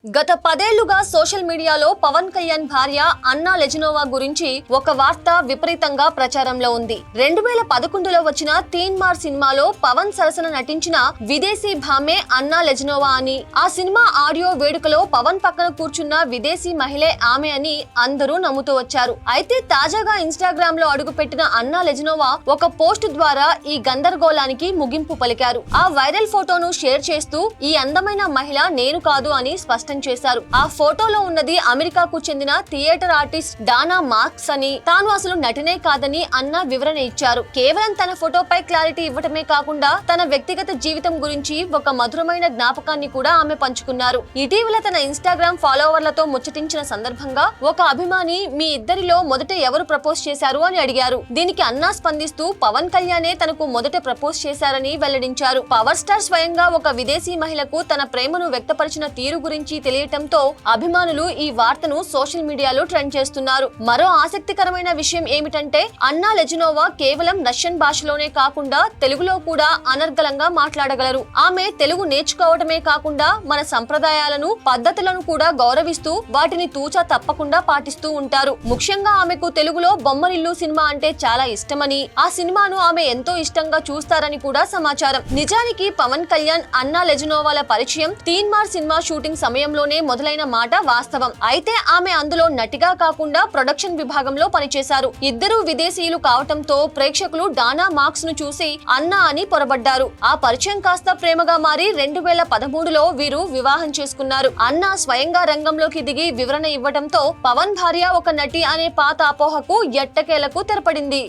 గత 10 ఏళ్లుగా సోషల్ మీడియాలో పవన్ కళ్యాణ్ భార్య అన్నా లెజినోవా గురించి ఒక వార్త విపరీతంగా ప్రచారంలో ఉంది. 2011లో వచ్చిన తీన్ మార్ సినిమాలో పవన్ సరసన నటించిన విదేశీ భామే అన్నా లెజినోవా అని, ఆ సినిమా ఆడియో వేడుకలో పవన్ పక్కన కూర్చున్న విదేశీ మహిళే ఆమె అని అందరూ నమ్ముతూ వచ్చారు. అయితే తాజాగా ఇన్స్టాగ్రామ్ లో అడుగుపెట్టిన అన్నా లెజినోవా ఒక పోస్ట్ ద్వారా ఈ గందరగోళానికి ముగింపు పలికారు. ఆ వైరల్ ఫోటోను షేర్ చేస్తూ ఈ అందమైన మహిళ నేను కాదు అని స్పష్టం చేశారు. ఆ ఫోటోలో ఉన్నది అమెరికాకు చెందిన థియేటర్ ఆర్టిస్ట్ డానా మార్క్స్ అని, తాను అసలు నటినే కాదని అన్నా వివరణ ఇచ్చారు. కేవలం తన ఫోటోపై క్లారిటీ ఇవ్వటమే కాకుండా తన వ్యక్తిగత జీవితం గురించి ఒక మధురమైన జ్ఞాపకాన్ని కూడా ఆమె పంచుకున్నారు. ఇటీవల తన ఇన్స్టాగ్రామ్ ఫాలోవర్లతో ముచ్చటించిన సందర్భంగా ఒక అభిమాని మీ ఇద్దరిలో మొదట ఎవరు ప్రపోజ్ చేశారు అని అడిగారు. దీనికి అన్నా స్పందిస్తూ పవన్ కళ్యాణే తనకు మొదట ప్రపోజ్ చేశారని వెల్లడించారు. పవర్ స్టార్ స్వయంగా ఒక విదేశీ మహిళకు తన ప్రేమను వ్యక్తపరిచిన తీరు గురించి తెలియటంతో అభిమానులు ఈ వార్తను సోషల్ మీడియాలో ట్రెండ్ చేస్తున్నారు. మరో ఆసక్తికరమైన విషయం ఏమిటంటే అన్నా లెజినోవా కేవలం రష్యన్ భాషలోనే కాకుండా తెలుగులో కూడా అనర్గళంగా మాట్లాడగలరు. ఆమె తెలుగు నేర్చుకోవటమే కాకుండా మన సంప్రదాయాలను, పద్ధతులను కూడా గౌరవిస్తూ వాటిని తూచా తప్పకుండా పాటిస్తూ ఉంటారు. ముఖ్యంగా ఆమెకు తెలుగులో బొమ్మరిల్లు సినిమా అంటే చాలా ఇష్టమని, ఆ సినిమాను ఆమె ఎంతో ఇష్టంగా చూస్తారని కూడా సమాచారం. నిజానికి పవన్ కళ్యాణ్, అన్నా లెజినోవాల పరిచయం తీన్ మార్ సినిమా షూటింగ్ సమయంలోనే మొదలైన మాట వాస్తవం. అయితే ఆమె అందులో నటిగా కాకుండా ప్రొడక్షన్ విభాగంలో పనిచేశారు. ఇద్దరు విదేశీయులు కావటంతో ప్రేక్షకులు డానా మార్క్స్ ను చూసి అన్నా అని పొరబడ్డారు. ఆ పరిచయం కాస్త ప్రేమగా మారి 2013లో వీరు వివాహం చేసుకున్నారు. అన్నా స్వయంగా రంగంలోకి దిగి వివరణ ఇవ్వడంతో పవన్ భార్య ఒక నటి అనే పాత అపోహకు ఎట్టకేలకు తెరపడింది.